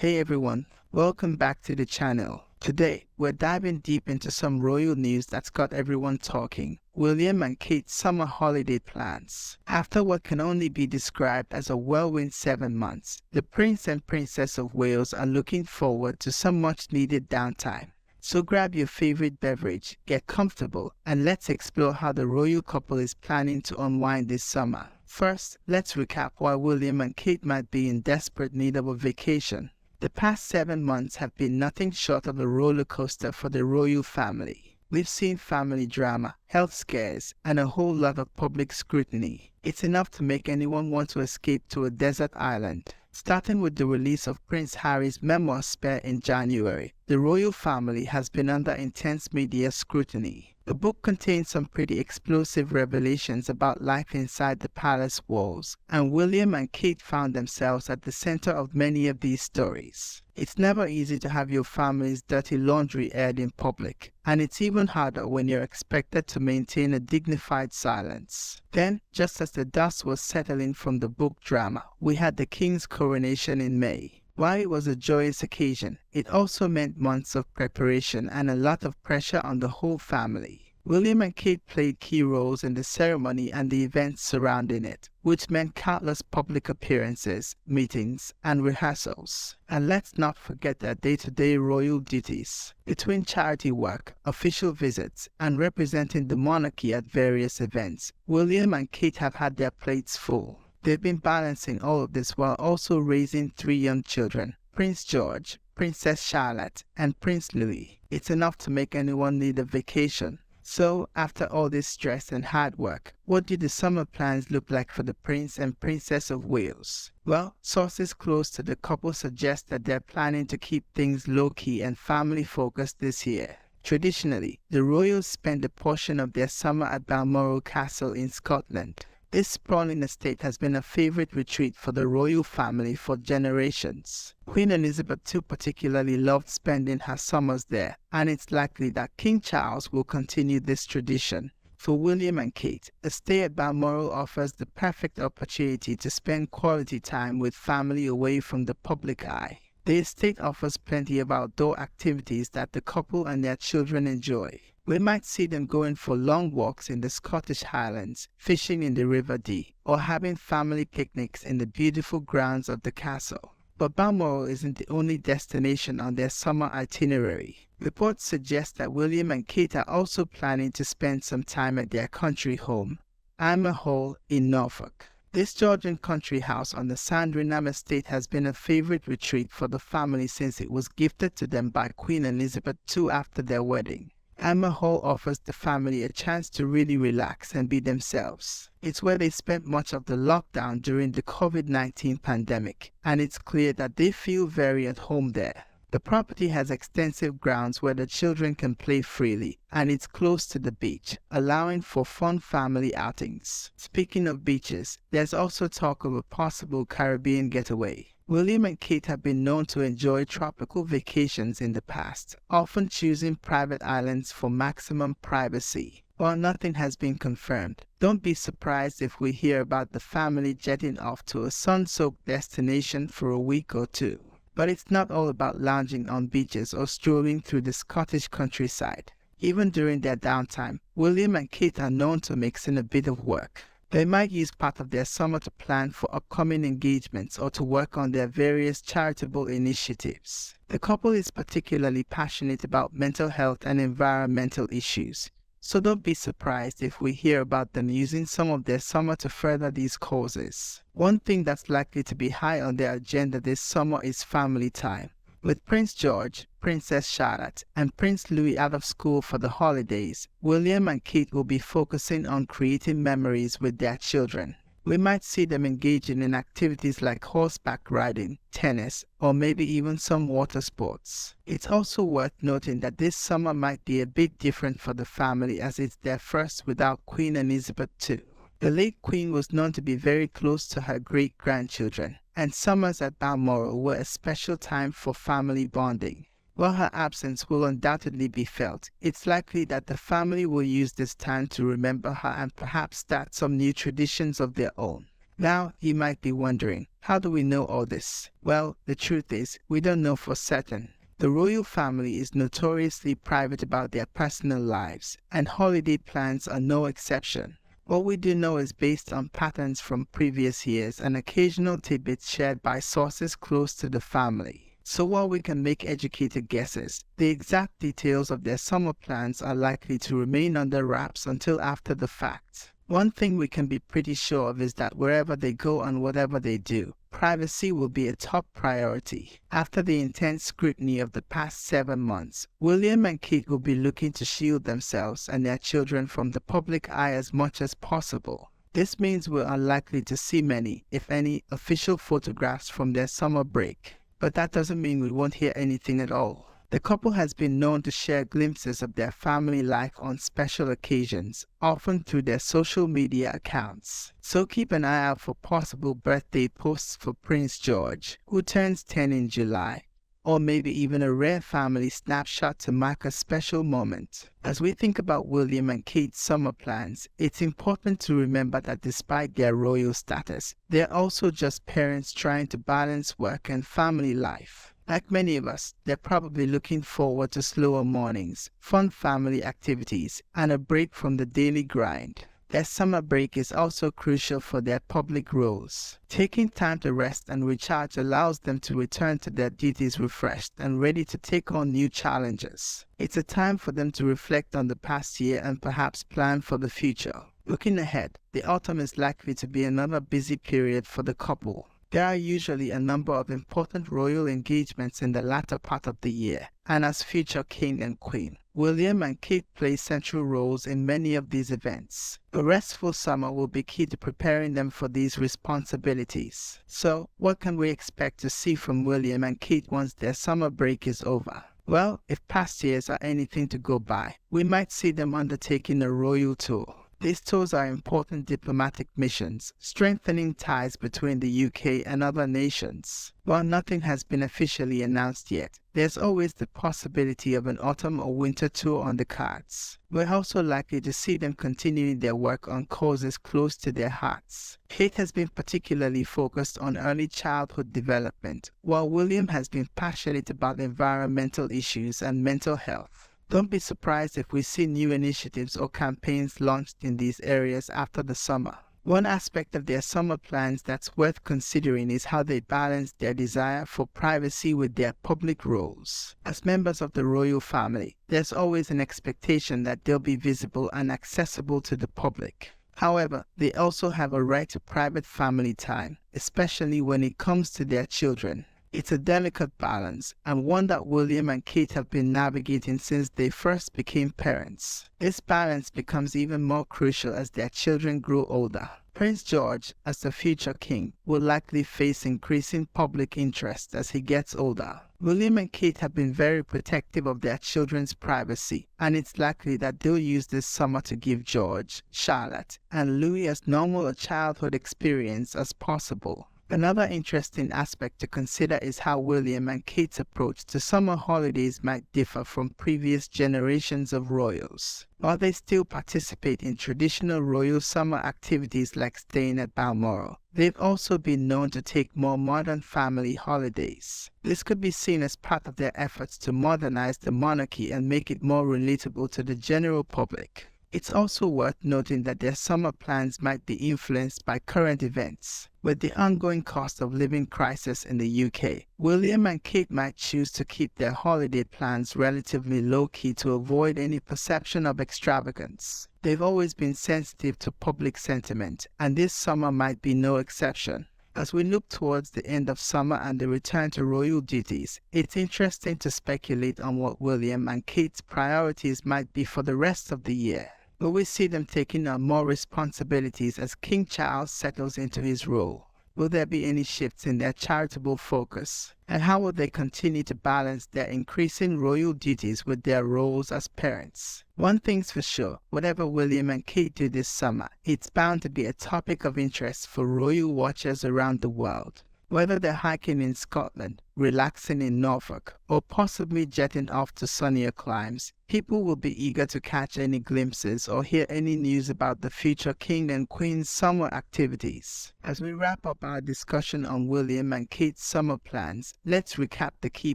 Hey everyone, welcome back to the channel. Today, we're diving deep into some royal news that's got everyone talking. William and Kate's summer holiday plans. After what can only be described as a whirlwind 7 months, the Prince and Princess of Wales are looking forward to some much needed downtime. So grab your favorite beverage, get comfortable, and let's explore how the royal couple is planning to unwind this summer. First, let's recap why William and Kate might be in desperate need of a vacation. The past 7 months have been nothing short of a roller coaster for the royal family. We've seen family drama, health scares, and a whole lot of public scrutiny. It's enough to make anyone want to escape to a desert island. Starting with the release of Prince Harry's memoir Spare in January, the royal family has been under intense media scrutiny. The book contains some pretty explosive revelations about life inside the palace walls, and William and Kate found themselves at the center of many of these stories. It's never easy to have your family's dirty laundry aired in public, and it's even harder when you're expected to maintain a dignified silence. Then, just as the dust was settling from the book drama, we had the king's coronation in May. While it was a joyous occasion, it also meant months of preparation and a lot of pressure on the whole family. William and Kate played key roles in the ceremony and the events surrounding it, which meant countless public appearances, meetings, and rehearsals. And let's not forget their day-to-day royal duties. Between charity work, official visits, and representing the monarchy at various events, William and Kate have had their plates full. They've been balancing all of this while also raising 3 young children, Prince George, Princess Charlotte, and Prince Louis. It's enough to make anyone need a vacation. So, after all this stress and hard work, what do the summer plans look like for the Prince and Princess of Wales? Well, sources close to the couple suggest that they're planning to keep things low-key and family-focused this year. Traditionally, the royals spend a portion of their summer at Balmoral Castle in Scotland. This sprawling estate has been a favorite retreat for the royal family for generations. Queen Elizabeth II particularly loved spending her summers there, and it's likely that King Charles will continue this tradition. For William and Kate, a stay at Balmoral offers the perfect opportunity to spend quality time with family away from the public eye. The estate offers plenty of outdoor activities that the couple and their children enjoy. We might see them going for long walks in the Scottish Highlands, fishing in the River Dee, or having family picnics in the beautiful grounds of the castle. But Balmoral isn't the only destination on their summer itinerary. Reports suggest that William and Kate are also planning to spend some time at their country home, Armagh Hall in Norfolk. This Georgian country house on the Sandringham estate has been a favorite retreat for the family since it was gifted to them by Queen Elizabeth II after their wedding. Armagh Hall offers the family a chance to really relax and be themselves. It's where they spent much of the lockdown during the COVID-19 pandemic, and it's clear that they feel very at home there. The property has extensive grounds where the children can play freely, and it's close to the beach, allowing for fun family outings. Speaking of beaches, there's also talk of a possible Caribbean getaway. William and Kate have been known to enjoy tropical vacations in the past, often choosing private islands for maximum privacy. While nothing has been confirmed, don't be surprised if we hear about the family jetting off to a sun-soaked destination for a week or two. But it's not all about lounging on beaches or strolling through the Scottish countryside. Even during their downtime, William and Kate are known to mix in a bit of work. They might use part of their summer to plan for upcoming engagements or to work on their various charitable initiatives. The couple is particularly passionate about mental health and environmental issues, so don't be surprised if we hear about them using some of their summer to further these causes. One thing that's likely to be high on their agenda this summer is family time. With Prince George, Princess Charlotte, and Prince Louis out of school for the holidays, William and Kate will be focusing on creating memories with their children. We might see them engaging in activities like horseback riding, tennis, or maybe even some water sports. It's also worth noting that this summer might be a bit different for the family as it's their first without Queen Elizabeth II. The late Queen was known to be very close to her great-grandchildren, and summers at Balmoral were a special time for family bonding. While her absence will undoubtedly be felt, it's likely that the family will use this time to remember her and perhaps start some new traditions of their own. Now, you might be wondering, how do we know all this? Well, the truth is, we don't know for certain. The royal family is notoriously private about their personal lives, and holiday plans are no exception. What we do know is based on patterns from previous years and occasional tidbits shared by sources close to the family. So while we can make educated guesses, the exact details of their summer plans are likely to remain under wraps until after the fact. One thing we can be pretty sure of is that wherever they go and whatever they do, privacy will be a top priority. After the intense scrutiny of the past 7 months, William and Kate will be looking to shield themselves and their children from the public eye as much as possible. This means we're unlikely to see many, if any, official photographs from their summer break. But that doesn't mean we won't hear anything at all. The couple has been known to share glimpses of their family life on special occasions, often through their social media accounts. So keep an eye out for possible birthday posts for Prince George, who turns 10 in July, or maybe even a rare family snapshot to mark a special moment. As we think about William and Kate's summer plans, it's important to remember that despite their royal status, they're also just parents trying to balance work and family life. Like many of us, they're probably looking forward to slower mornings, fun family activities, and a break from the daily grind. Their summer break is also crucial for their public roles. Taking time to rest and recharge allows them to return to their duties refreshed and ready to take on new challenges. It's a time for them to reflect on the past year and perhaps plan for the future. Looking ahead, the autumn is likely to be another busy period for the couple. There are usually a number of important royal engagements in the latter part of the year, and as future king and queen, William and Kate play central roles in many of these events. A restful summer will be key to preparing them for these responsibilities. So, what can we expect to see from William and Kate once their summer break is over? Well, if past years are anything to go by, we might see them undertaking a royal tour. These tours are important diplomatic missions, strengthening ties between the UK and other nations. While nothing has been officially announced yet, there's always the possibility of an autumn or winter tour on the cards. We're also likely to see them continuing their work on causes close to their hearts. Kate has been particularly focused on early childhood development, while William has been passionate about environmental issues and mental health. Don't be surprised if we see new initiatives or campaigns launched in these areas after the summer. One aspect of their summer plans that's worth considering is how they balance their desire for privacy with their public roles. As members of the royal family, there's always an expectation that they'll be visible and accessible to the public. However, they also have a right to private family time, especially when it comes to their children. It's a delicate balance, and one that William and Kate have been navigating since they first became parents. This balance becomes even more crucial as their children grow older. Prince George, as the future king, will likely face increasing public interest as he gets older. William and Kate have been very protective of their children's privacy, and it's likely that they'll use this summer to give George, Charlotte, and Louis as normal a childhood experience as possible. Another interesting aspect to consider is how William and Kate's approach to summer holidays might differ from previous generations of royals. While they still participate in traditional royal summer activities like staying at Balmoral, they've also been known to take more modern family holidays. This could be seen as part of their efforts to modernize the monarchy and make it more relatable to the general public. It's also worth noting that their summer plans might be influenced by current events. With the ongoing cost of living crisis in the UK, William and Kate might choose to keep their holiday plans relatively low-key to avoid any perception of extravagance. They've always been sensitive to public sentiment, and this summer might be no exception. As we look towards the end of summer and the return to royal duties, it's interesting to speculate on what William and Kate's priorities might be for the rest of the year. Will we see them taking on more responsibilities as King Charles settles into his role? Will there be any shifts in their charitable focus? And how will they continue to balance their increasing royal duties with their roles as parents? One thing's for sure, whatever William and Kate do this summer, it's bound to be a topic of interest for royal watchers around the world. Whether they're hiking in Scotland, relaxing in Norfolk, or possibly jetting off to sunnier climes, people will be eager to catch any glimpses or hear any news about the future King and Queen's summer activities. As we wrap up our discussion on William and Kate's summer plans, let's recap the key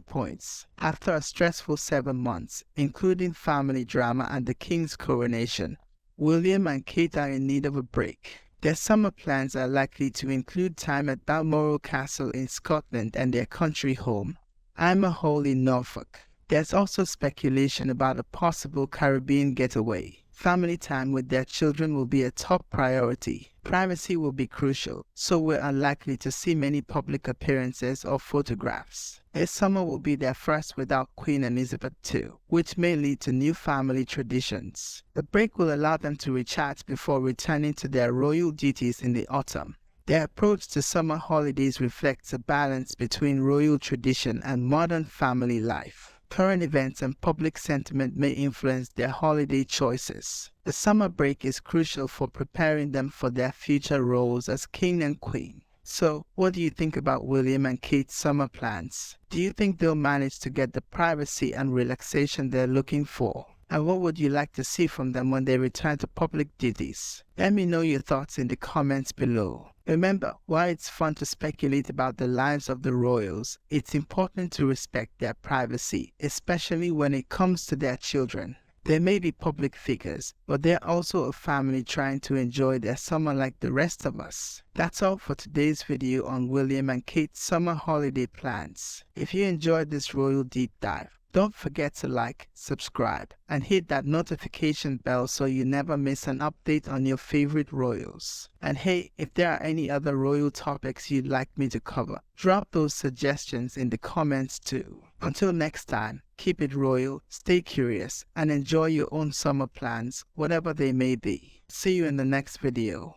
points. After a stressful 7 months, including family drama and the King's coronation, William and Kate are in need of a break. Their summer plans are likely to include time at Balmoral Castle in Scotland and their country home, Hall in Norfolk. There's also speculation about a possible Caribbean getaway. Family time with their children will be a top priority. Privacy will be crucial, so we're unlikely to see many public appearances or photographs. This summer will be their first without Queen Elizabeth II, which may lead to new family traditions. The break will allow them to recharge before returning to their royal duties in the autumn. Their approach to summer holidays reflects a balance between royal tradition and modern family life. Current events and public sentiment may influence their holiday choices. The summer break is crucial for preparing them for their future roles as King and Queen. So, what do you think about William and Kate's summer plans? Do you think they'll manage to get the privacy and relaxation they're looking for? And what would you like to see from them when they return to public duties? Let me know your thoughts in the comments below. Remember, while it's fun to speculate about the lives of the royals, it's important to respect their privacy, especially when it comes to their children. They may be public figures, but they're also a family trying to enjoy their summer like the rest of us. That's all for today's video on William and Kate's summer holiday plans. If you enjoyed this royal deep dive, don't forget to like, subscribe, and hit that notification bell so you never miss an update on your favorite royals. And hey, if there are any other royal topics you'd like me to cover, drop those suggestions in the comments too. Until next time, keep it royal, stay curious, and enjoy your own summer plans, whatever they may be. See you in the next video.